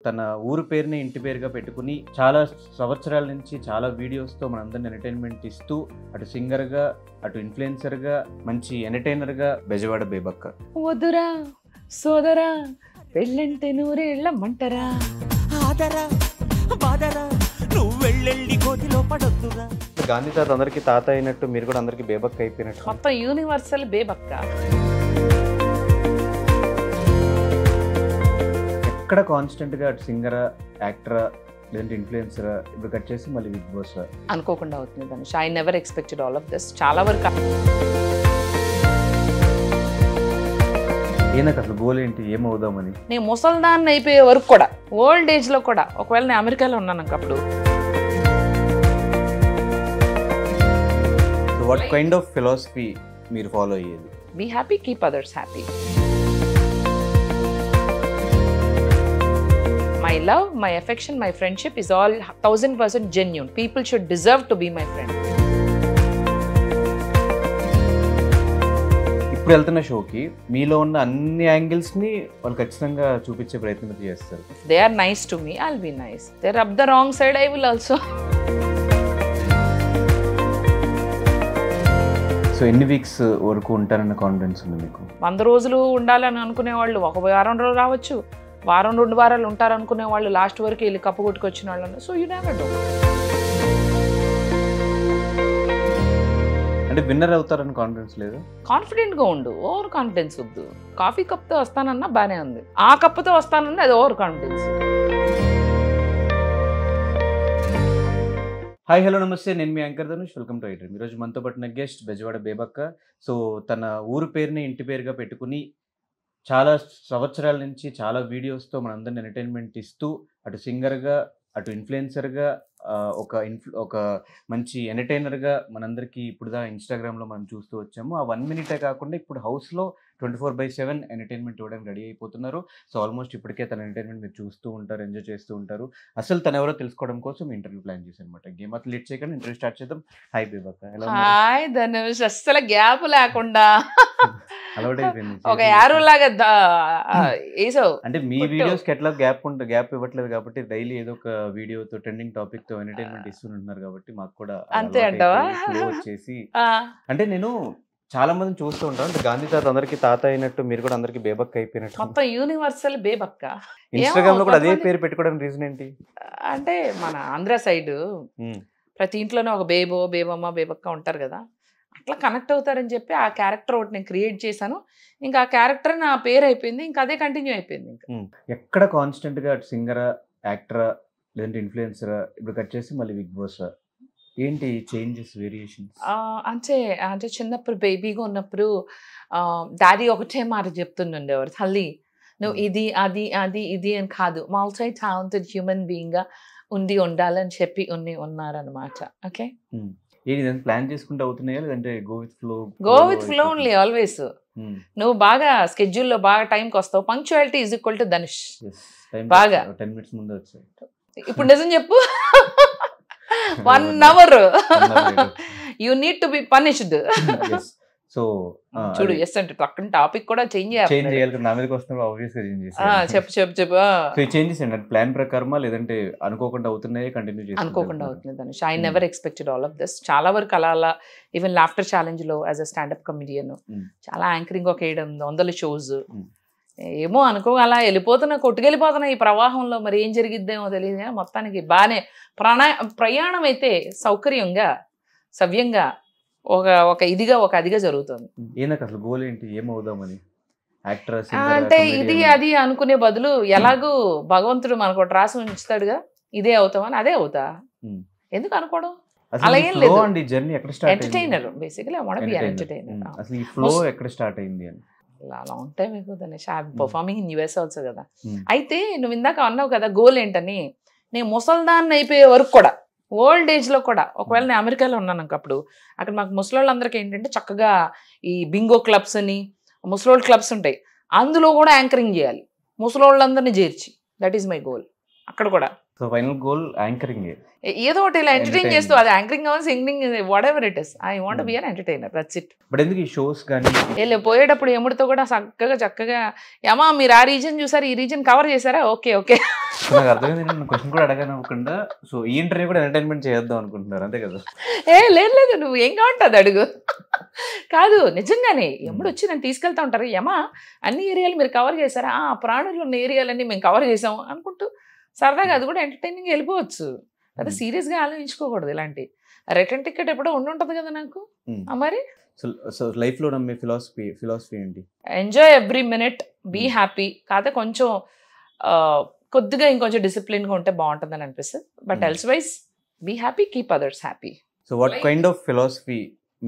తన ఊరు పేరుని ఇంటి పేరుగా పెట్టుకుని చాలా సంవత్సరాల నుంచి చాలా వీడియోస్తో మనందరిని ఎంటర్టైన్మెంట్ ఇస్తూ అటు సింగర్గా అటు ఇన్ఫ్లుయెన్సర్గా మంచి ఎంటర్టైనర్గా బెజవాడ బేబక్క. వద్దురా సోదరా పెళ్ళంటే నూరేళ్ళమంటరా ఆదరా బాదరా నువ్వు వెళ్ళెళ్ళి కోతిలో పడొద్దురా. గాంధీ తాత అందరికీ తాత అయినట్టు మీరు కూడా అందరికీ బేబక్క అయిపోయినట్టు. మొత్తం యూనివర్సల్ బేబక్క. ఎక్కడ కాన్స్టెంట్గా అటు సింగరా యాక్టరా లేదంటే ఇన్ఫ్లుయెన్సరా ఇప్పుడు కట్ చేసి మళ్ళీ బిగ్ బాస్ అనుకోకుండా అవుతుంది Dhanush. I never expected all of this. చాలా వరకు ఏనాక అసలు గోల్ ఏంటి, ఏమవుదామని? నేను ముసల్దాన్ని అయిపోయే వరకు కూడా, ఓల్డ్ ఏజ్లో కూడా, ఒకవేళ నేను అమెరికాలో ఉన్నాను అప్పుడు. వాట్ కైండ్ ఆఫ్ ఫిలాసఫీ మీరు ఫాలో అయ్యేది? Be happy, keep others happy. My love, my affection, my friendship is all 1000% genuine. People should deserve to be my friend. ఇప్పుడు వెళ్తున్న షోకి మీలో ఉన్న అన్ని యాంగిల్స్ని వాళ్ళు ఖచ్చితంగా చూపించే ప్రయత్నం చేస్తారు. If they are nice to me, I'll be nice. If they're up the wrong side, I will also. So ఎన్ని వీక్స్ వరకు ఉంటారన్న కాన్ఫిడెన్స్ ఉంది మీకు? 100 రోజులు ఉండాలని అనుకునే వాళ్ళు ఒక వారం రోజులు రావచ్చు, వారం 2 వారాలు ఉంటారు అనుకునే వాళ్ళు లాస్ట్ వరకు వెళ్ళి కప్పు కొట్టుకొచ్చిన వాళ్ళు. So you never know. అంటే విన్నర్ అవుతారని కాన్ఫిడెన్స్ లేదు? కాన్ఫిడెంట్గా ఉండు, ఓవర్ కాన్ఫిడెన్స్ వద్దు. కాఫీ కప్తో వస్తానన్నా బాగానే ఉంది, ఆ కప్పుతో వస్తానన్నా అది ఓవర్ కాన్ఫిడెన్స్. హాయ్ హలో నమస్తే, నేను మీ anchor Dhanush. Welcome to iDream. ఈరోజు మనతో పాటు గెస్ట్ బెజవాడ బేబక్క. సో తన ఊరు పేరుని ఇంటి పేరుగా పెట్టుకుని చాలా సంవత్సరాల నుంచి చాలా వీడియోస్తో మనందరిని ఎంటర్టైన్మెంట్ ఇస్తూ అటు సింగర్గా అటు ఇన్ఫ్లుయెన్సర్గా ఒక మంచి ఎంటర్టైనర్గా మనందరికీ ఇప్పుడుదా ఇన్స్టాగ్రామ్లో మనం చూస్తూ వచ్చాము. ఆ 1 మినిటే కాకుండా ఇప్పుడు హౌస్లో 24/7 ఎంటర్టైన్మెంట్ ఇవ్వడానికి రెడీ అయిపోతున్నారు. సో ఆల్మోస్ట్ ఇప్పటికే తన ఎంటర్టైన్మెంట్ మీరు చూస్తూ ఉంటారు, ఎంజాయ్ చేస్తూ ఉంటారు. అసలు తను ఎవరో తెలుసుకోవడం కోసం ఇంటర్వ్యూ ప్లాన్ చేశాను అనమాట. గేమ్ అట్లా లేట్ చేయకుండా ఇంటర్వ్యూ స్టార్ట్ చేద్దాం. హాయ్ బేబక్క. హాయ్ ధనుష్. అస్సలు గ్యాప్ లేకుండా అలవాటు అయిపోయింది, ఒక యారో లాగా వేసావు. అంటే మీ వీడియోస్కి ఎట్లా గ్యాప్ ఇవ్వట్లేదు కాబట్టి డైలీ ఏదో ఒక వీడియోతో ట్రెండింగ్ టాపిక్ తో ఎంటర్టైన్మెంట్ ఇస్తుంటున్నారు కాబట్టి మాకు కూడా అంతే అంటావా? వచ్చేసి అంటే నేను చాలా మందిని చూస్తూ ఉంటాను. అంటే గాంధీ తాత అందరికీ తాత అయినట్టు మీరు కూడా అందరికి బేబక్క అయిపోయినట్టు. మొత్తం యూనివర్సల్ బేబక్క. ఇన్స్టాగ్రామ్ లో కూడా అదే పేరు పెట్టుకోవడానికి రీజన్ ఏంటి? అంటే మన ఆంధ్ర సైడ్ ప్రతి ఇంట్లోనే ఒక బేబో బేబమ్మ బేబక్క ఉంటారు కదా, అట్లా కనెక్ట్ అవుతారని చెప్పి ఆ క్యారెక్టర్ ఒకటి నేను క్రియేట్ చేశాను. ఇంకా ఆ క్యారెక్టర్ నా పేరు అయిపోయింది, ఇంకా అదే కంటిన్యూ అయిపోయింది. ఇంకా ఎక్కడ కాన్స్టెంట్ గా సింగరా యాక్టరా లేదంటే ఇన్ఫ్లుయెన్సరా ఇప్పుడు కట్ చేసి మళ్ళీ బిగ్ బాస్ ఏంటి చేంజెస్, వేరియేషన్స్? అంటే చిన్నప్పుడు బేబీగా ఉన్నప్పుడు డాడీ ఒకటే మాట చెప్తుండేవారు, తల్లి నువ్వు ఇది అది అది ఇది అని కాదు, మల్టీ టాలెంటెడ్ హ్యూమన్ బీయింగ్ గా ఉండాలని చెప్పి ఉన్నారనమాట. ఓకే, ప్లాన్ చేసుకుంటూ అవుతున్నాయా లేదంటే go with flow only always. నువ్వు బాగా స్కెడ్యూల్లో బాగా టైంకి వస్తావు. Punctuality is equal to Dhanush. బాగా 10 minutes ముందు వచ్చాయి. ఇప్పుడు నిజం చెప్పు, 1 hour you need to be punished. So చూడు, ఎస్ అంటే పక్కన టాపిక్ కూడా చేంజ్ చేయాలి. నా మీదకి వస్తున్నప్పుడు ఆబ్వియస్గా చేంజ్ చేయాలి. చెప్పు. సో చేంజెస్ ఏంటంటే ప్లాన్ ప్రకారమా లేదంటే అనుకోకుండా అవుతున్నాయి కంటిన్యూ చేసి? అనుకోకుండా అవుతుంది Dhanush. I never expected all of this. చాలా వరకు అలా ఈవెన్ లాఫ్టర్ ఛాలెంజ్ లో యాజ్ అ స్టాండప్ కమెడియన్ చాలా యాంకరింగ్, ఒక 700 షోస్ ఏమో అలా కొట్టుకెళ్ళిపోతున్నా ఈ ప్రవాహంలో. మరి ఏం జరిగిద్దేమో తెలియదు కానీ మొత్తానికి బాగానే ప్రయాణం అయితే సౌకర్యంగా సవ్యంగా ఒక అదిగా జరుగుతుంది. అసలు గోల్ ఏంటి, ఏమవుదామని? అంటే ఇది అది అనుకునే బదులు ఎలాగూ భగవంతుడు మనకు రాసి ఉంచుతాడుగా, ఇదే అవుతామని అదే అవుతా. ఎందుకు అనుకోవడం? అలా ఏం లేదు. Entertainer basically I want be an entertainer. అసలు ఈ ఫ్లో ఎక్కడ స్టార్ట్ అయింది అని? లాంగ్ టైం ఎక్కువ Dhanush. Performing in US also కదా. అయితే నువ్వు ఇందాక అన్నావు కదా గోల్ ఏంటని. నేను ముసల్దాన్ని అయిపోయే వరకు కూడా, ఓల్డ్ ఏజ్లో కూడా, ఒకవేళ నేను అమెరికాలో ఉన్నాను అప్పుడు, అక్కడ మాకు ముసలోళ్ళందరికీ ఏంటంటే చక్కగా ఈ బింగో క్లబ్స్ అని ముసలోళ్ళ క్లబ్స్ ఉంటాయి, అందులో కూడా యాంకరింగ్ చేయాలి ముసలోళ్ళందరినీ చేర్చి. దట్ ఈస్ మై గోల్ అక్కడ కూడా. So final goal anchoring. ఏదో ఒకటి ఇలా ఎంటర్టైన్ Entertain. చేస్తూ, అది యాంకరింగ్ అవ్వాలి, singing, what ever it is, I want be an entertainer, that's it. But ఎందుకు ఈ షోస్ కానీ వీళ్ళు పోయేటప్పుడు ఎముడితో కూడా చక్కగా ఏమా మీరు ఆ రీజన్ చూసారు, ఈ రీజన్ కవర్ చేశారా, ఓకే ఓకే. నాకు అర్థమైంది, నేను క్వశ్చన్ కూడా అడగనవ్వకుండా సో ఈ ఇంటర్వ్యూ కూడా ఎంటర్టైన్మెంట్ చేద్దాం అనుకుంటున్నారు అంతే కదా? లేదు నువ్వు ఏం కావంటుంది అడుగు. కాదు నిజంగానే ఎప్పుడు వచ్చి నన్ను తీసుకెళ్తా ఉంటారు, ఏమా అన్ని ఏరియాలు మీరు కవర్ చేశారా, ప్రాణులు ఉన్న ఏరియాలన్నీ మేము కవర్ చేసాం అనుకుంటూ సరదాగా అది కూడా ఎంటర్టైనింగ్ వెళ్ళిపోవచ్చు. అదే సీరియస్గా ఆలోచించుకోకూడదు ఇలాంటి. రిటర్న్ టికెట్ ఎప్పుడో ఉండుంటుంది కదా నాకు. మరి సో లైఫ్లో నమ్మే ఫిలాసఫీ ఏంటి? Enjoy every minute, be happy. కాకపోతే కొంచెం కొద్దిగా ఇంకొంచెం డిసిప్లిన్గా ఉంటే బాగుంటుందని అనిపిస్తుంది. But elsewise be happy, keep others happy. So what kind of philosophy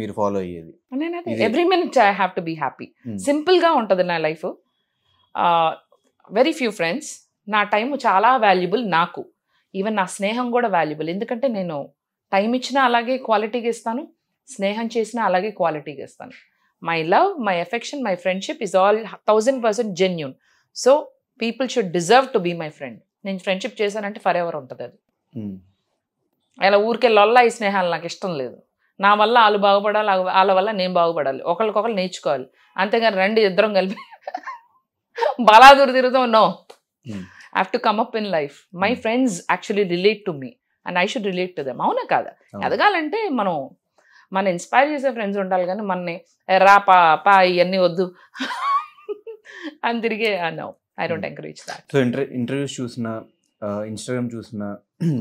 మీరు ఫాలో అయ్యేది? నేను అదే every minute I have to be happy. సింపుల్గా ఉంటుంది నా లైఫ్. Very few friends. నా టైం చాలా వాల్యుబుల్ నాకు. ఈవెన్ నా స్నేహం కూడా వాల్యుబుల్. ఎందుకంటే నేను టైం ఇచ్చినా అలాగే క్వాలిటీగా ఇస్తాను, స్నేహం చేసినా అలాగే క్వాలిటీగా ఇస్తాను. My love, my affection, my friendship is all 1000% genuine. So people should deserve to be my friend. నేను ఫ్రెండ్షిప్ చేశానంటే ఫర్ ఎవర్ ఉంటుంది అది. అలా ఊరికే లొల్లా ఈ స్నేహాలు నాకు ఇష్టం లేదు. నా వల్ల వాళ్ళు బాగుపడాలి, వాళ్ళ వల్ల నేను బాగుపడాలి, ఒకరికొకరు నేర్చుకోవాలి. అంతేగాని రండి ఇద్దరం కలిపి బలాదూరు తిరుగుతాం. No, I have to come up in life. My friends actually relate to me and I should relate to them. అవునా కాదా? ఎదగాలంటే మన ఇన్స్పైర్ చేసే ఫ్రెండ్స్ ఉండాలి, కానీ మనని రా పా ఇవన్నీ వద్దు అని తిరిగే no, I don't encourage that. So interviews చూసిన, ఇన్స్టాగ్రామ్ చూసిన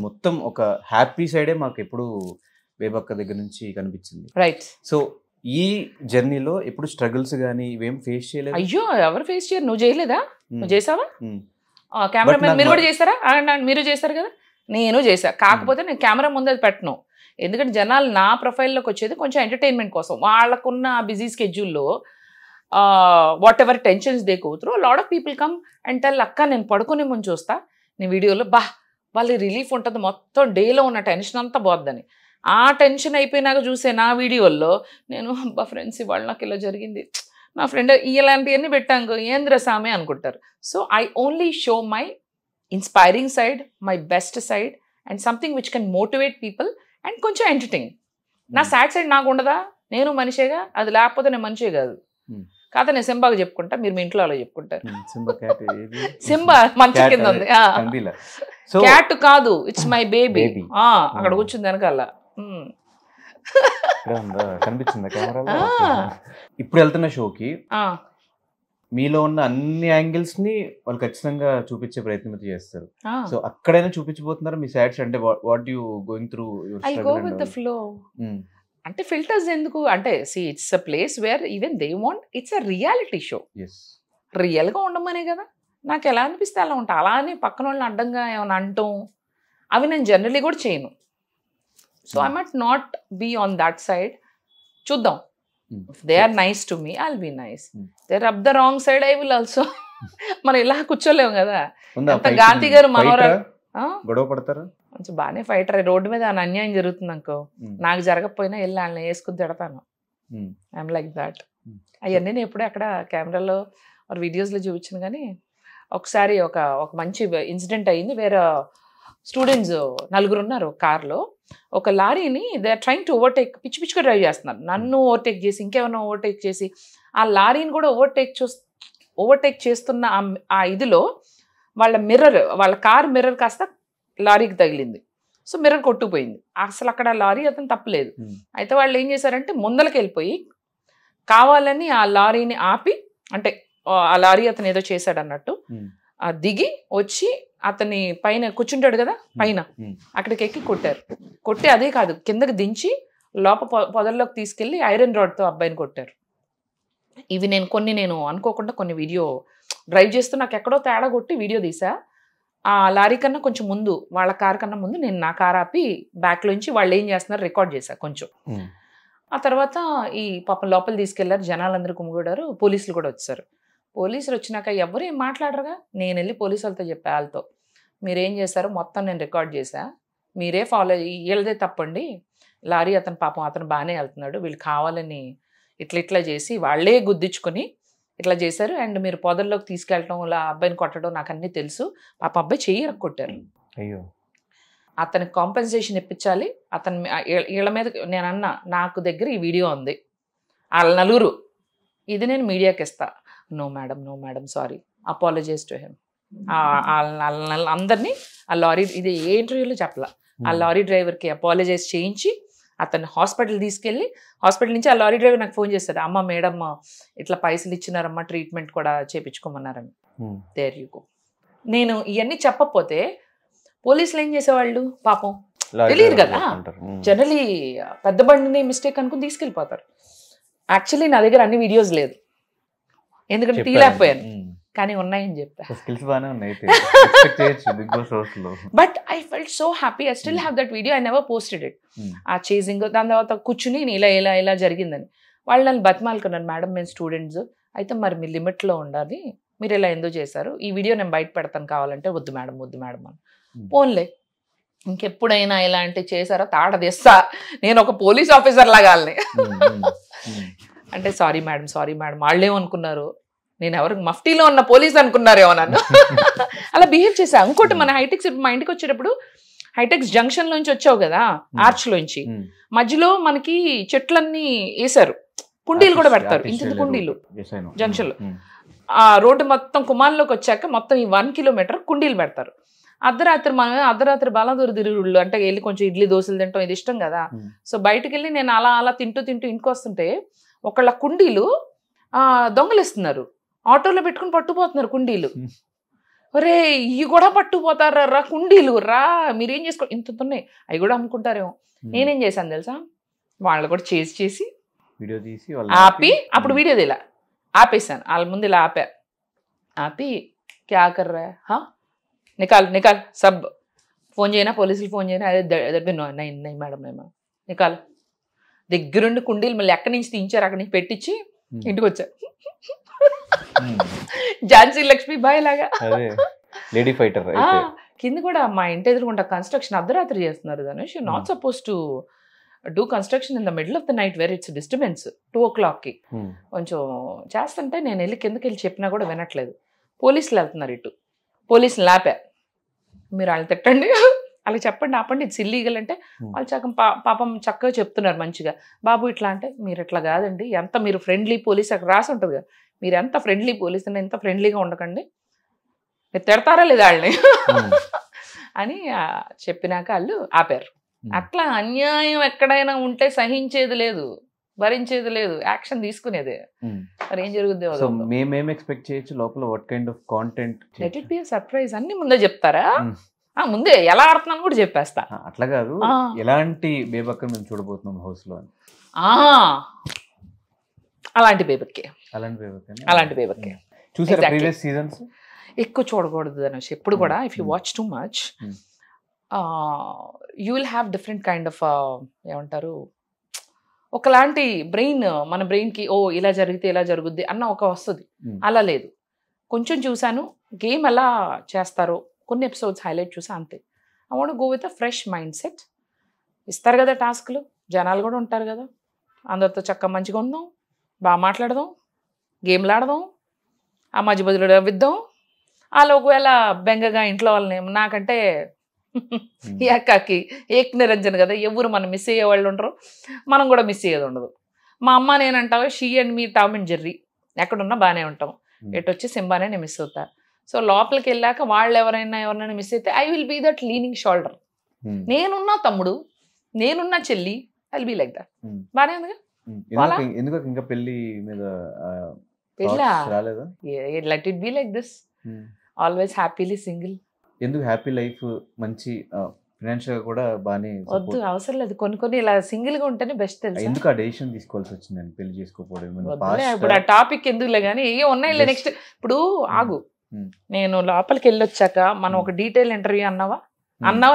మొత్తం ఒక హ్యాపీ సైడే మాకు ఎప్పుడు బేబక్క దగ్గర నుంచి కనిపించింది. రైట్. సో ఈ జర్నీలో ఎప్పుడు స్ట్రగుల్స్ కానీ ఇవేం ఫేస్ చేయలేదు? అయ్యో ఎవరు ఫేస్ చేయరు. నువ్వు చేయలేదా? నువ్వు చేసావా? కెమెరామెన్ మీరు కూడా చేశారా? మీరు చేశారు కదా, నేను చేశా. కాకపోతే నేను కెమెరా ముందు అది పెట్టను. ఎందుకంటే జనాలు నా ప్రొఫైల్లోకి వచ్చేది కొంచెం ఎంటర్టైన్మెంట్ కోసం. వాళ్ళకున్న బిజీ స్కెడ్యూల్లో whatever tensions they go through, lot of people come and tell, అక్క నేను పడుకునే ముందు చూస్తా నీ వీడియోలో, వాళ్ళకి రిలీఫ్ ఉంటుంది, మొత్తం డేలో ఉన్న టెన్షన్ అంతా పోద్దని. ఆ టెన్షన్ అయిపోయినాక చూసే నా వీడియోల్లో నేను ఫ్రెండ్స్ ఇవాళ నాకు ఇలా జరిగింది, నా ఫ్రెండ్ ఇలాంటివన్నీ పెట్టాను ఏంద్ర సామే అనుకుంటారు. So I only show my inspiring side, my best side and something which can motivate people and కొంచెం ఎంటర్టైన్. నా సాడ్ సైడ్ నాకు ఉండదా? నేను మనిషేగా, అది లేకపోతే నేను మనిషే కాదు. కాదు నేను సింబాగా చెప్పుకుంటా, మీరు మీ ఇంట్లో అలా చెప్పుకుంటారు. సింబా మంచి కింద ఉంది, క్యాట్ కాదు, ఇట్స్ మై బేబీ. అక్కడ కూర్చుంది వెనకాల. కనిపించింది కెమెరా. ఇప్పుడు వెళ్తున్న షోకి మీలో ఉన్న అన్ని యాంగిల్స్ ని వాళ్ళు ఖచ్చితంగా చూపించే ప్రయత్నం చేస్తారు. సో అక్కడైనా చూపించబోతున్నారు మీ సైడ్స్? అంటే what you going through your I go with the flow. అంటే ఫిల్టర్స్ ఎందుకు అంటే, it's a place where even they want, it's a reality show. రియల్గా ఉండమనే కదా. నాకు ఎలా అనిపిస్తే అలా ఉంటా. అలా అని పక్కన వాళ్ళని అడ్డంగా ఏమైనా అంటాం అవి నేను జనరలీ కూడా చేయను. So I might not be on that side. చూద్దాం. If they are nice to me, I'll be nice. They're up the wrong side, I will also. మనం ఇలా కూర్చోలేము కదా. అంత గాంధీ గారు మనోరాలు గొడవ పడతారు. కొంచెం బాగానే ఫైటర్. రోడ్డు మీద అన్యాయం జరుగుతుంది అనుకో, నాకు జరగకపోయినా వెళ్ళి వాళ్ళని వేసుకుని తిడతాను. I'm like that. అవన్నీ నేను ఎప్పుడే అక్కడ కెమెరాలో వీడియోస్లో చూపించాను. కానీ ఒకసారి ఒక మంచి ఇన్సిడెంట్ అయ్యింది. వేరే స్టూడెంట్స్ 4 ఉన్నారు కార్లో. ఒక లారీని they are trying to overtake, పిచ్చి పిచ్చిగా డ్రైవ్ చేస్తున్నారు. నన్ను ఓవర్టేక్ చేసి ఇంకేమైనా ఓవర్టేక్ చేసి ఆ లారీని కూడా ఓవర్టేక్ చేస్తున్న ఆ ఇదిలో వాళ్ళ కార్ మిర్రర్ కాస్త లారీకి తగిలింది. సో మిర్రర్ కొట్టుకుపోయింది. అసలు అక్కడ లారీ అతను తప్పలేదు. అయితే వాళ్ళు ఏం చేశారంటే ముందలకి వెళ్ళిపోయి కావాలని ఆ లారీని ఆపి, అంటే ఆ లారీ అతను ఏదో చేశాడు అన్నట్టు దిగి వచ్చి అతని పైన కూర్చుంటాడు కదా పైన, అక్కడికి ఎక్కి కొట్టారు. కొట్టి అదే కాదు కిందకి దించి పొదల్లోకి తీసుకెళ్లి ఐరన్ రాడ్తో అబ్బాయిని కొట్టారు. ఇవి నేను అనుకోకుండా కొన్ని వీడియో డ్రైవ్ చేస్తూ నాకు ఎక్కడో తేడా కొట్టి వీడియో తీసా. ఆ లారీ కన్నా కొంచెం ముందు, వాళ్ళ కార్ కన్నా ముందు నేను నా కార్ ఆపి బ్యాక్లోంచి వాళ్ళు ఏం చేస్తున్నారు రికార్డ్ చేశా కొంచెం. ఆ తర్వాత ఈ పాపం లోపల తీసుకెళ్లారు, జనాలందరూ కుమ్ముగూడారు, పోలీసులు కూడా వచ్చారు. పోలీసులు వచ్చినాక ఎవరు ఏం మాట్లాడరుగా. నేను వెళ్ళి పోలీసు వాళ్ళతో చెప్పా, వాళ్ళతో మీరేం చేశారో మొత్తం నేను రికార్డ్ చేశా, మీరే ఫాలో వీళ్ళదే తప్పండి, లారీ అతను పాపం అతను బాగానే వెళ్తున్నాడు, వీళ్ళు కావాలని ఇట్లా చేసి వాళ్ళే గుద్దించుకొని ఇట్లా చేశారు. అండ్ మీరు పొదల్లోకి తీసుకెళ్ళటం, అబ్బాయిని కొట్టడం నాకు అన్నీ తెలుసు. పాప అబ్బాయి చెయ్యి కొట్టారు. అయ్యో అతనికి కాంపెన్సేషన్ ఇప్పించాలి. అతని వీళ్ళ మీద నేను అన్నా, నాకు దగ్గర ఈ వీడియో ఉంది, వాళ్ళ నలుగురు, ఇది నేను మీడియాకి ఇస్తా. No madam sorry, apologize to him. అందరినీ ఆ లారీ, ఇది ఏ ఇంటర్వ్యూలో చెప్పలా, ఆ లారీ డ్రైవర్కి అపాలజైజ్ చేయించి అతన్ని హాస్పిటల్ తీసుకెళ్ళి, హాస్పిటల్ నుంచి ఆ లారీ డ్రైవర్ నాకు ఫోన్ చేస్తాడు, అమ్మ మేడం ఇట్లా పైసలు ఇచ్చినారమ్మా, ట్రీట్మెంట్ కూడా చేయించుకోమన్నారని. There you go. నేను ఇవన్నీ చెప్పకపోతే పోలీసులు ఏం చేసేవాళ్ళు పాపం తెలియదు కదా, జనరలీ పెద్ద బండిని మిస్టేక్ అనుకుని తీసుకెళ్ళిపోతారు. యాక్చువల్లీ నా దగ్గర అన్ని వీడియోస్ లేదు, ఎందుకంటే తీయలేకపోయాను, కానీ ఉన్నాయని చెప్పా. But I felt so happy, I still have that video, I never posted it. ఆ చేసింగ్, దాని తర్వాత కూర్చుని ఇలా జరిగిందని వాళ్ళు నన్ను బతిమాలుకున్నాను, మేడం మేము స్టూడెంట్స్ అయితే మరి మీ లిమిట్లో ఉండాలి, మీరు ఇలా ఎందుకు చేశారు, ఈ వీడియో నేను బయట పెడతాను కావాలంటే. వద్దు మేడం అని. పోన్లే, ఇంకెప్పుడైనా ఇలాంటివి చేశారో తాట తెస్తా, నేను ఒక పోలీస్ ఆఫీసర్ లాగా. అంటే సారీ మేడం వాళ్ళేమనుకున్నారు, నేను ఎవరికి మఫ్టీలో ఉన్న పోలీస్ అనుకున్నారేమో నన్ను. అలా బిహేవ్ చేశా. ఇంకోటి, మన హైటెక్స్ మా ఇంటికి వచ్చేటప్పుడు హైటెక్స్ జంక్షన్ లోంచి వచ్చావు కదా, ఆర్చ్ లోంచి, మధ్యలో మనకి చెట్లన్నీ వేసారు, కుండీలు కూడా పెడతారు, ఇంత కుండీలు జంక్షన్ లో. ఆ రోడ్డు మొత్తం కుమార్లోకి వచ్చాక మొత్తం ఈ 1 కిలోమీటర్ కుండీలు పెడతారు. అర్ధరాత్రి బాలాదూరు తిరుగుళ్ళు అంటే వెళ్ళి కొంచెం ఇడ్లీ దోశలు తింటాం, ఇది ఇష్టం కదా. సో బయటకు వెళ్ళి నేను అలా తింటూ ఇంటికి వస్తుంటే ఒకళ్ళ కుండీలు దొంగలిస్తున్నారు, ఆటోలో పెట్టుకుని పట్టుకుపోతున్నారు కుండీలు. ఒరే ఇవి కూడా పట్టుకుపోతారా కుండీలు, మీరేం చేసుకో, ఇంత ఉన్నాయి, అవి కూడా అమ్ముకుంటారేమో. నేనేం చేశాను తెలుసా, వాళ్ళు కూడా చేసి వీడియో తీసి ఆపి, అప్పుడు వీడియో ఇలా ఆపేసాను, వాళ్ళ ముందు ఇలా ఆపి క్యా కర్ రా హా, నికాల్ సబ్, ఫోన్ చేయనా పోలీసులు, ఫోన్ చేయనా, అదే నై మేడం నికాల్. దగ్గరుండి కుండీలు మళ్ళీ ఎక్కడి నుంచి తీయించారు, అక్కడి నుంచి పెట్టించి ఇంటికి వచ్చారు. ఝాన్సీ లక్ష్మీబాయి లాగా లేడీ ఫైటర్. కింద కూడా మా ఇంటి ఎదురుకుంటా కన్స్ట్రక్షన్ అర్ధరాత్రి చేస్తున్నారు Dhanush. You not suppose to do construction in the middle of the night where it's disturbance. 2 o'clock కొంచెం చేస్తుంటే నేను వెళ్ళి కిందకి వెళ్ళి చెప్పినా కూడా వినట్లేదు. పోలీసులు వెళ్తున్నారు ఇటు, పోలీసులు ఆపా, మీరు వాళ్ళు తిట్టండి, అలా చెప్పండి, ఆపండి, ఇట్స్ ఇల్లీగల్ అంటే వాళ్ళు పాపం చక్కగా చెప్తున్నారు మంచిగా. బాబు ఇట్లా అంటే, మీరు ఇట్లా కాదండి, ఎంత మీరు ఫ్రెండ్లీ పోలీస్ అక్కడ రాసి ఉంటుంది కదా, మీరు ఎంత ఫ్రెండ్లీ పోలీస్ అని ఎంత ఫ్రెండ్లీగా ఉండకండి, మీరు తిడతారా లేదా వాళ్ళని అని చెప్పినాక వాళ్ళు ఆపారు. అట్లా అన్యాయం ఎక్కడైనా ఉంటే సహించేది లేదు, భరించేది లేదు, యాక్షన్ తీసుకునేదే. మరి ఏం జరుగుద్ది, మేము ఎక్స్పెక్ట్ చేయొచ్చు లోపల, what kind of content, let it be a surprise. అన్ని ముందే చెప్తారా, ముందే ఎలా ఆడుతున్నాను కూడా చెప్పేస్తా. అట్లా కాదు, ఎలాంటి బేబక్క మేము చూడబోతున్నాం హౌస్ లో అని. అలాంటి బేబక్కే చూసారా ప్రీవియస్ సీజన్స్? ఎక్కువ చూడకూడదు ధనుష్ ఎప్పుడు కూడా. If you watch too much you will have different kind of ఏమంటారు, ఒకలాంటి బ్రెయిన్, మన బ్రెయిన్కి ఓ ఇలా జరిగితే ఇలా జరుగుద్ది అన్న ఒక వస్తుంది. అలా లేదు, కొంచెం చూశాను, గేమ్ ఎలా చేస్తారో కొన్ని ఎపిసోడ్స్ హైలైట్ చూసా అంతే. I want go with a fresh mind set. ఇస్తారు కదా టాస్క్లు, జనాలు కూడా ఉంటారు కదా, అందరితో చక్కగా మంచిగా ఉందాం, బాగా మాట్లాడదాం, గేమ్లు ఆడదాం, ఆ మధ్య బదులు విద్దాం. వాళ్ళు ఒకవేళ బెంగగా ఇంట్లో వాళ్ళని, నాకంటే ఏకాకి ఏక్ నిరంజన్ కదా, ఎవరు మనం మిస్ అయ్యే వాళ్ళు ఉండరు, మనం కూడా మిస్ అయ్యేది ఉండదు. మా అమ్మ నేనంటావా she and me Tom and Jerry, ఎక్కడున్నా బాగానే ఉంటాం, ఎటు వచ్చి సింబానే నేను మిస్ అవుతా. సో లోపలికి వెళ్ళాక వాళ్ళు ఎవరైనా మిస్ అయితే I will be that leaning shoulder. నేనున్నా తమ్ముడు, నేనున్నా చెల్లి, I will be like that. బాగానే ఉందిగా. ఇంకా పెళ్లి మీద let it be like this, always happily single. ఎందుకు హ్యాపీ లైఫ్, మంచి ఫైనాన్షియల్ గా కూడా బాగానే వద్దు, అవసరం లేదు, కొన్ని ఇలా సింగిల్ గా ఉంటేనే బెస్ట్ తెలుసు. ఎందుకు ఆ డెసిషన్ తీసుకోవాల్సి వచ్చిందని పెళ్లి చేసుకోకపోవడం? ఇప్పుడు ఆ టాపిక్ ఎందుకులే కానీ, ఏ ఉన్నాయి నెక్స్ట్. ఇప్పుడు ఆగు, నేను లోపలికి వెళ్ళొచ్చాక మనం ఒక డీటెయిల్ ఇంటర్వ్యూ అన్నావా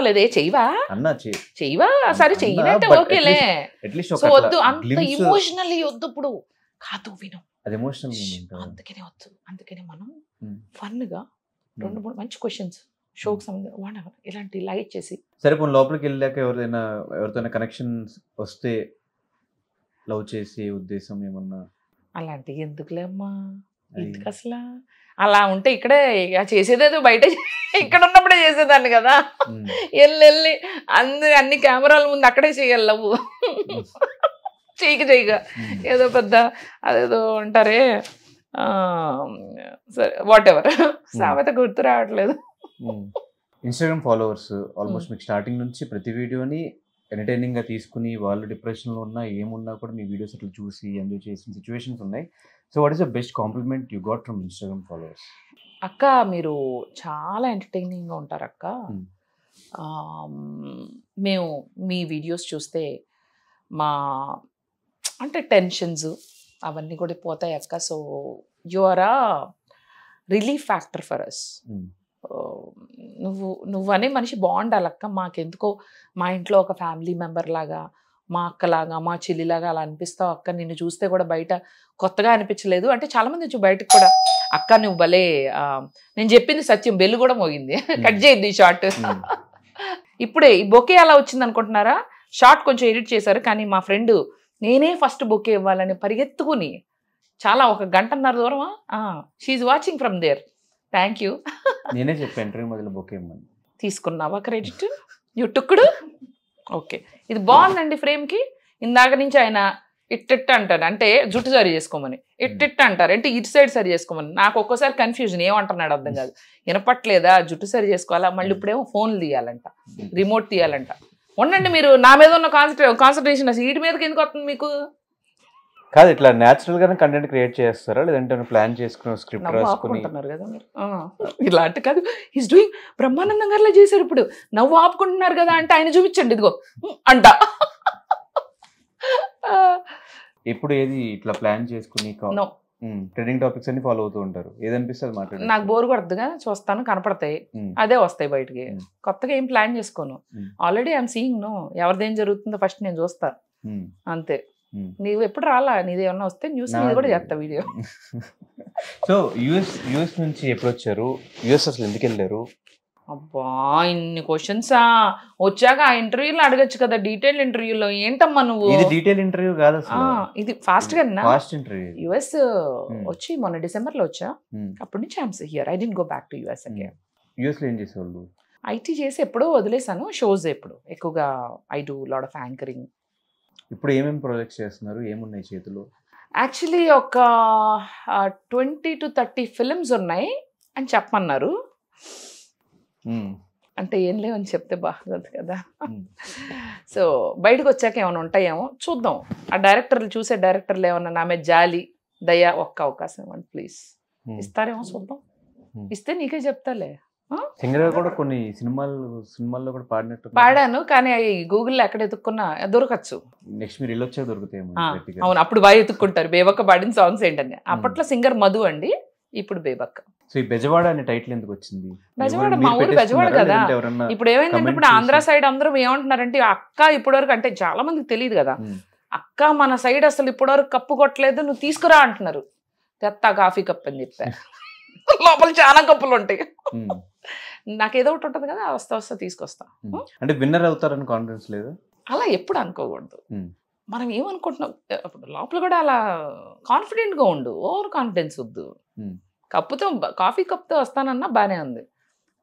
లేదా, చెయ్యవా సరే చెయ్యనంటే ఓకేలే. సో వద్దు అంత ఇమోషనల్లీ వద్దు, ఇప్పుడు కాదు విను, అందుకనే వద్దు. అందుకనే మనం ఫన్ గా 2-3 మంచి క్వశ్చన్స్ షోకి సంబంధించి ఇలాంటి లైట్ చేసి. సరే పోనీ లోపలికి వెళ్ళాక ఎవరితోనే కనెక్షన్స్ వస్తే లవ్ చేసే ఉద్దేశం ఏమన్నా? అలాంటి ఎందుకులే అమ్మా, ఎందుకు అసలు అలా ఉంటే ఇక్కడే చేసేదేదో బయట ఇక్కడ ఉన్నప్పుడే చేసేదాన్ని కదా. వెళ్ళి అన్ని కెమెరాల ముందు అక్కడే చేయాలి లవ్వు. చేయగా ఏదో పెద్ద అదేదో అంటారే, సరే వాట్ ఎవర్, సామెత గుర్తు రావట్లేదు. ఇన్స్టాగ్రామ్ ఫాలోవర్స్ ఆల్మోస్ట్ మీకు స్టార్టింగ్ నుంచి ప్రతి వీడియోని ఎంటర్టైనింగ్గా తీసుకుని వాళ్ళు డిప్రెషన్లో ఉన్నా ఏమున్నా కూడా మీ వీడియోస్ అట్లా చూసి ఎంజాయ్ చేసిన సిచ్యువేషన్స్ ఉన్నాయి. So what is the best compliment you got from Instagram followers? అక్క మీరు చాలా ఎంటర్టైనింగ్గా ఉంటారు అక్క. మేము మీ వీడియోస్ చూస్తే మా అంటే టెన్షన్స్ అవన్నీ కూడా పోతాయి అక్క. సో యు ఆర్ ఆ రిలీఫ్ ఫ్యాక్టర్ ఫర్ అస్. నువ్వు అనే మనిషి బాగుండాలక్క. మాకెందుకో మా ఇంట్లో ఒక ఫ్యామిలీ మెంబర్ లాగా, మా అక్కలాగా, మా చెల్లిలాగా అలా అనిపిస్తావు అక్క. నిన్ను చూస్తే కూడా బయట కొత్తగా అనిపించలేదు. అంటే చాలామంది వచ్చి బయటకు కూడా అక్క నువ్వు భలే, నేను చెప్పింది సత్యం, బెల్లు కూడా మోగింది, కట్ చేయద్దు ఈ షార్ట్. ఇప్పుడే ఈ బొకే అలా వచ్చింది అనుకుంటున్నారా? షార్ట్ కొంచెం ఎడిట్ చేశారు, కానీ మా ఫ్రెండ్ నేనే ఫస్ట్ బొకే ఇవ్వాలని పరిగెత్తుకుని చాలా ఒక గంటన్నర దూరమా, she watching from there. Thank you. నేనే చెప్పాను ఇంటర్వ్యూ మొదలు బొకే ఇవ్వమని. తీసుకున్నావా క్రెడిట్? యుట్టుకుడు ఓకే, ఇది బాగుందండి ఫ్రేమ్కి. ఇందాక నుంచి ఆయన ఇట్టిట్ట అంటారు, అంటే జుట్టు సరి చేసుకోమని. ఇట్టిట్ట అంటారు అంటే ఇటు సైడ్ సరి చేసుకోమని. నాకు ఒక్కోసారి కన్ఫ్యూజన్, ఏమంటున్నాడు అర్థం కాదు. వినపట్లేదా, జుట్టు సరి చేసుకోవాలా, మళ్ళీ ఇప్పుడేమో ఫోన్లు తీయాలంట, రిమోట్ తీయాలంట. ఉండండి మీరు, నా మీద ఉన్న కాన్సన్ట్రేషన్ అసలు వీటి మీదకి ఎందుకు వస్తుంది మీకు? కాదు, ఇట్లా న్యాచురల్ గానే కంటెంట్ క్రియేట్ చేస్తారా, లేదంటే ప్లాన్ చేసుకుని స్క్రిప్ట్ రాసుకుని కదా మీరు? ఇలాంటి కాదు, ఈస్ డూయింగ్ బ్రహ్మానందం గారిలో చేశారు. ఇప్పుడు నవ్వు ఆపుకుంటున్నారు కదా అంటే ఆయన చూపించండి ఇదిగో అంట. ఎప్పుడు ఏది ఇట్లా ప్లాన్ చేసుకుని ట్రెండింగ్ టాపిక్స్ అన్ని ఫాలో అవుతూ ఉంటారు, ఏదనిపిస్తుంది మాట్లాడు. నాకు బోర్ కొడుతుందిగా, చూస్తాను, కనపడతాయి, అదే వస్తాయి బయటికి. కొత్తగా ఏం ప్లాన్ చేసుకోను. ఆల్రెడీ ఐఎమ్ సీయింగ్ నో, ఎవరిదేం జరుగుతుందో ఫస్ట్ నేను చూస్తా, అంతే. నీవు ఎప్పుడు రాలా, నీది ఏమన్నా వస్తే న్యూస్ మీద కూడా చేస్తా వీడియో. సో యుఎస్ నుంచి ఎప్పుడు వచ్చారు? యుఎస్ అసలు ఎందుకు వెళ్ళారు? అబ్బా ఇన్ని క్వశ్చన్సా, వచ్చాక ఆ ఇంటర్వ్యూలో అడగచ్చు కదా, డీటెయిల్ ఇంటర్వ్యూలో. ఏంటమ్మా నువ్వు? ఇది డీటెయిల్ ఇంటర్వ్యూ కాదు అసలు, ఇది ఫాస్ట్ గా ఫాస్ట్ ఇంటర్వ్యూ. యుఎస్ వచ్చి మొన్న డిసెంబర్ లో వచ్చా, అప్పటి నుంచి I'm here. I didn't go back to US again. US లో ఏం చేసేవాళ్ళు? ఐటీ చేసి ఎప్పుడో వదిలేసాను, షోస్ ఎప్పుడు ఎక్కువగా I do lot of anchoring. ఇప్పుడు ఏమేమి ప్రాజెక్ట్స్ చేస్తున్నారు, ఏమున్నాయి చేతిలో? యాక్చువల్లీ ఒక 20 to 30 ఫిల్మ్స్ ఉన్నాయి అని చెప్పమన్నారు. అంటే ఏం లేవని చెప్తే బాగోదు కదా. సో బయటకు వచ్చాక ఏమైనా ఉంటాయేమో చూద్దాం. ఆ డైరెక్టర్లు చూసే డైరెక్టర్లు ఏమన్నా నా మీద జాలి దయ ఒక్క అవకాశం ఇవ్వండి ప్లీజ్, ఇస్తారేమో చూద్దాం. ఇస్తే నీకే చెప్తాలే. సింగర్ గా కూడా కొన్ని సినిమాల్లో కూడా పాడాను, కానీ అవి గూగుల్లో ఎక్కడ ఎత్తుక్కున్నా దొరకచ్చు. నెక్స్ట్ మీరు వచ్చా దొరుకుతాయేమో. అవును, అప్పుడు బాగా ఎత్తుక్కుంటారు బేబక్క పాడిన సాంగ్స్ ఏంటని. అప్పట్లో సింగర్ మధు అండి, ఇప్పుడు బేబక్క. సో ఈ బెజవాడ అనే టైటిల్ ఎందుకు వచ్చింది? బెజవాడ మా ఊరు బెజవాడ కదా. ఇప్పుడు ఏమైందంటే ఇప్పుడు ఆంధ్ర సైడ్ అందరూ ఏమంటున్నారంటే అక్క ఇప్పటివరకు, అంటే చాలా మందికి తెలియదు కదా, అక్క మన సైడ్ అసలు ఇప్పటివరకు కప్పు కొట్టలేదు, నువ్వు తీసుకురా అంటున్నారు. తెత్తా కాఫీ కప్ అని చెప్పా, లోపల చాలా కప్పులు ఉంటాయి. నాకేదో ఒకటి ఉంటుంది కదా, వస్తా తీసుకొస్తా. అంటే విన్నర్ అవుతారని కాన్ఫిడెన్స్ లేదు? అలా ఎప్పుడు అనుకోకూడదు. మనం ఏమనుకుంటున్నాం లోపల కూడా అలా కాన్ఫిడెంట్ గా ఉండు, ఓవర్ కాన్ఫిడెన్స్ వద్దు. కప్పుతో కాఫీ కప్తో వస్తానన్నా బానే ఉంది,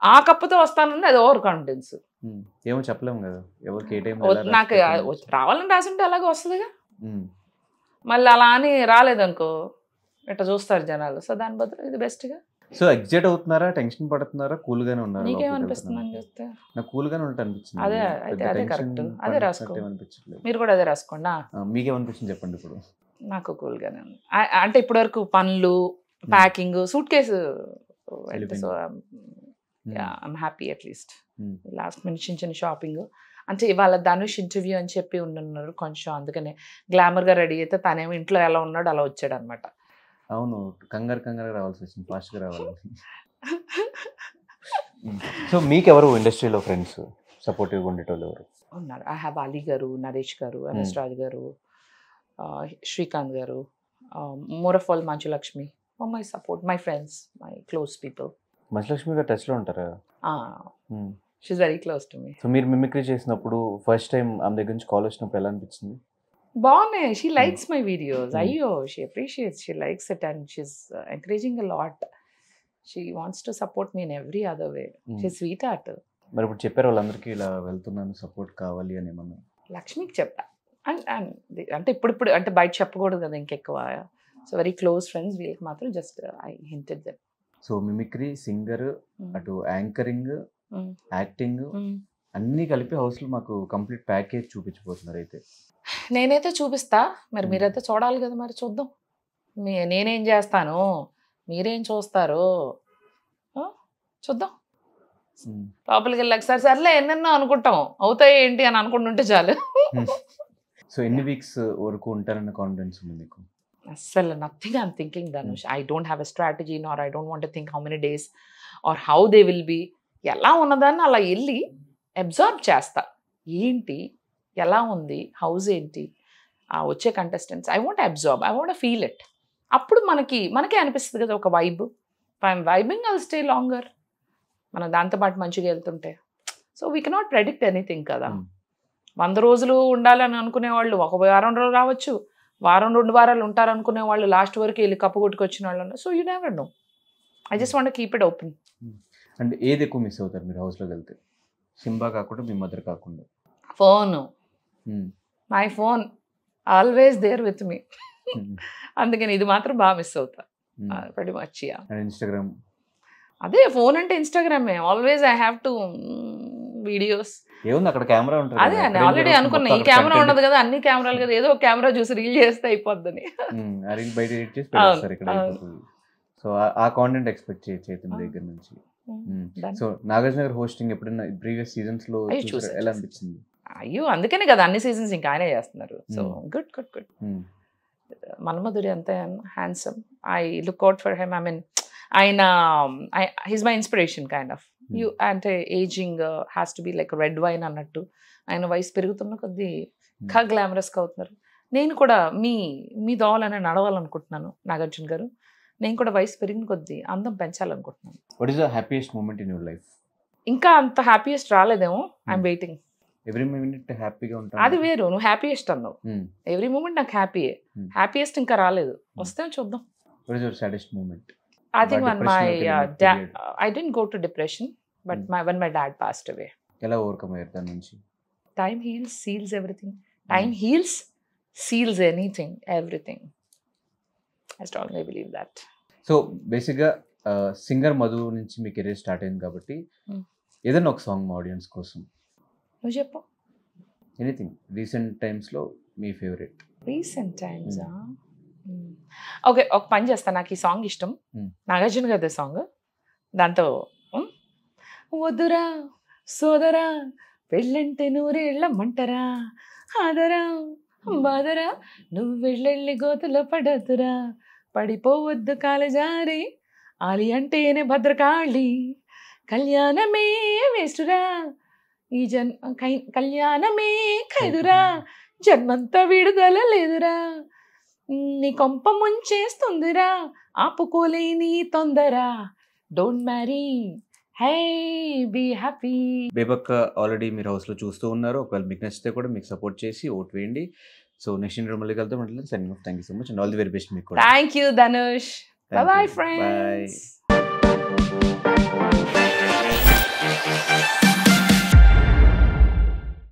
ఆ కప్పుతో వస్తానన్నా అది ఓవర్ కాన్ఫిడెన్స్. ఏమో చెప్పలేము కదా ఎవరికి ఏ టైం. నాకు రావాలని రాసుంటే అలాగే వస్తుందిగా, మళ్ళీ అలా అని రాలేదనుకో ఇట్లా చూస్తారు జనాలు. సో దాని బదులు ఇది బెస్ట్ గా. సో ఎగ్జైట్ అవుతున్నారా, టెన్షన్ పడుతున్నారా, కూల్ గానే ఉన్నారా? నీకేమనిపిస్తుంది అని చూస్తే? నాకు కూల్ గానే ఉంటా అనిపించింది. అదే కరెక్ట్, అదే రాసుకో. మీరు కూడా అదే రాసుకోండి. మీకేమనిపిస్తుంది చెప్పండి ఇప్పుడు? నాకు కూల్ గానే ఉంది. అంటే ఇప్పటి వరకు పనులు, packing, suit case, so I'm happy at least. Last minute చిన్న షాపింగ్. అంటే ఇవాళ ధనుష్ ఇంటర్వ్యూ అని చెప్పి ఉన్నారు కొంచెం, అందుకనే గ్లామర్ గా రెడీ అయితే తనేమో ఇంట్లో ఎలా ఉన్నాడు అలా వచ్చాడు అనమాట. అవును, కంగారు రావాల్సి వచ్చింది, ఫాస్ట్ గా రావాలి. సో మీకెవరు ఇండస్ట్రీలో ఫ్రెండ్స్ సపోర్టివ్గా ఉండేటోళ్ళు ఎవరు ఉన్నారు? ఐ హ్యావ్ అలీ గారు, నరేష్ గారు, ఎంఎస్ రాజ్ గారు, శ్రీకాంత్ గారు, more of all Manchu Lakshmi. My support, my friends, my close people. Manchu Lakshmi గారు టచ్ లో ఉంటారా? She very close to me. So మీరు మిమిక్రీ చేసినప్పుడు ఫస్ట్ టైం ఆమె దగ్గర నుంచి కాల్ వచ్చినప్పుడు ఎలా అనిపించింది? బాగున్నాయి. She likes my videos. అయ్యో, she appreciates, she likes it and she's encouraging a lot. She wants to support me in every other way. She sweet heart. మరి ఇప్పుడు చెప్పారు వాళ్ళందరికీ ఇలా వెళ్తున్నాను సపోర్ట్ కావాలి అని ఏమన్నా? లక్ష్మికి చెప్పా. అంటే ఇప్పుడు అంటే బయట చెప్పకూడదు కదా ఇంకెక్కువ. సో వెరీ క్లోజ్ ఫ్రెండ్స్, వీళ్ళకి మాత్రం just I hinted them. So mimicry, singer, అటు యాంకరింగ్, యాక్టింగ్ అన్నీ కలిపి హౌస్లో మాకు కంప్లీట్ ప్యాకేజ్ చూపించిపోతున్నారు. అయితే నేనైతే చూపిస్తా, మరి మీరైతే చూడాలి కదా. మరి చూద్దాం నేనేం చేస్తాను, మీరేం చూస్తారు, చూద్దాం. లోపలికి వెళ్ళాక సర్లే ఎన్నెన్నో అనుకుంటాం, అవుతాయి ఏంటి అని అనుకుంటుంటే చాలు. సో ఎన్ని వీక్స్ వరకు ఉంటారన్న కాన్ఫిడెన్స్ ఉంది మీకు? అస్సలు nothing I'm thinking Dhanush. I don't have a strategy nor I don't want to think how many days are how they will be. ఎలా ఉన్నదాన్ని అలా వెళ్ళి అబ్జర్వ్ చేస్తా. ఏంటి, ఎలా ఉంది, హౌస్ ఏంటి, వచ్చే contestants I want observe, I want feel it. అప్పుడు మనకే అనిపిస్తుంది కదా ఒక vibe. I'm vibing, I'll stay longer. మనం దాంతోపాటు మంచిగా వెళ్తుంటే. So we cannot predict anything కదా. 100 రోజులు ఉండాలని అనుకునే వాళ్ళు 1 వారం రోజులు రావచ్చు, వారం 2 వారాలు ఉంటారు అనుకునే వాళ్ళు లాస్ట్ వరకు వెళ్ళి కప్పు కొట్టుకొచ్చిన వాళ్ళు. So you never know. I just want keep it open. అంటే ఏది ఎక్కువ మిస్ అవుతారు మీరు హౌస్లోకి వెళ్తే? సింబా కాకుండా, మీ మదర్ కాకుండా? Phone. My phone always there with me. అందుకని ఇది మాత్రం బాగా మిస్ అవుతా. pretty much, yeah. And Instagram? అదే ఫోన్ అంటే ఇన్స్టాగ్రామే. Always I have to videos. ఏముంది అక్కడ కెమెరా ఉంటుంది. అదే ఆల్రెడీ అనుకున్నా, ఈ కెమెరా ఉండదు కదా, అన్ని కెమెరాలు కదా, ఏదో ఒక కెమెరా చూసి రీల్ చేస్తే అయిపోద్దని. ఆ రీల్ బయట ఎడిట్ చేసి పెట్టేస్తారు ఇక్కడ. సో ఆ కాంటెంట్ ఎక్స్పెక్ట్ చేయొచ్చు ఇతని దగ్గర నుంచి. సో నాగార్జున గారు హోస్టింగ్ ఎప్పుడైనా ప్రీవియస్ సీజన్స్ లో ఎలా అనిపించింది? అయ్యో, అందుకనే కదా అన్ని సీజన్స్ ఇంకా ఆయనే చేస్తున్నారు. So good good good. మన్మధుడి అంత handsome. I look out for him. I mean ఆయన he's my inspiration kind of. You అంటే ageing has to be like red wine అన్నట్టు. ఆయన వయసు పెరుగుతున్న కొద్దీ ఇంకా గ్లామరస్గా అవుతున్నారు. నేను కూడా మీ దోవలనే నడవాలనుకుంటున్నాను నాగార్జున గారు. నేను కూడా వయసు పెరిగిన కొద్దీ అందం పెంచాలనుకుంటున్నాను. What is the happiest moment in your life? ఇంకా అంత హ్యాపీయెస్ట్ రాలేదేమో. I'm waiting. ఎవ్రీ మూమెంట్ హ్యాపీగా ఉంటాను. అది వేరు, నువ్వు హ్యాపీయెస్ట్ అన్నావు. ఎవ్రీ మూమెంట్ నాకు హ్యాపీయే. హ్యాపీయెస్ట్ ఇంకా రాలేదు, వస్తే చూద్దాం. What is your saddest moment? I think when my dad, I didn't go to depression, but when my dad passed away. ఎలా ఓవర్కమ్ అయ్యారు దాని నుంచి? Time heals, seals everything. Time heals, seals anything, everything. I strongly believe that. So బేసిక్గా singer Madhu నుంచి మీ career start అయింది కాబట్టి ఏదైనా ఒక సాంగ్ మా ఆడియన్స్ కోసం. నువ్వు చెప్పు. ఎనీథింగ్ రీసెంట్ టైమ్స్లో మీ ఫేవరెట్? రీసెంట్ టైమ్స్ ఓకే, ఒక పని చేస్తా. నాకు ఈ సాంగ్ ఇష్టం, నాగార్జున గారి సాంగ్. దాంతో వద్దురా సోదరా పెళ్ళంటే నూరేళ్ళమ్మంటరా, ఆదరా బాదరా నువ్వు వెళ్ళెళ్ళి గోతులో పడద్దురా, పడిపోవద్దు కాలజారి ఆలి అంటేనే భద్రకాళి, కళ్యాణమే వేస్తురా ఈ కళ్యాణమే ఖైదురా, జన్మంతా విడుదల లేదురా, నీ కొంప ముంచేస్తుందిరా ఆపుకోలేని తొందర, don't marry hey be happy. బేబక్క ఆల్రెడీ మీరు హౌస్లో చూస్తూ ఉన్నారు. ఒకవేళ మీకు నచ్చితే కూడా మీకు సపోర్ట్ చేసి ఓట్ వేయండి. సో నెక్స్ట్ ఇంటర్వ్యూ మళ్ళీ కలుద్దాం. Signing off. Thank you so much and all the very best మీకు కూడా. Thank you Dhanush. Bye friends.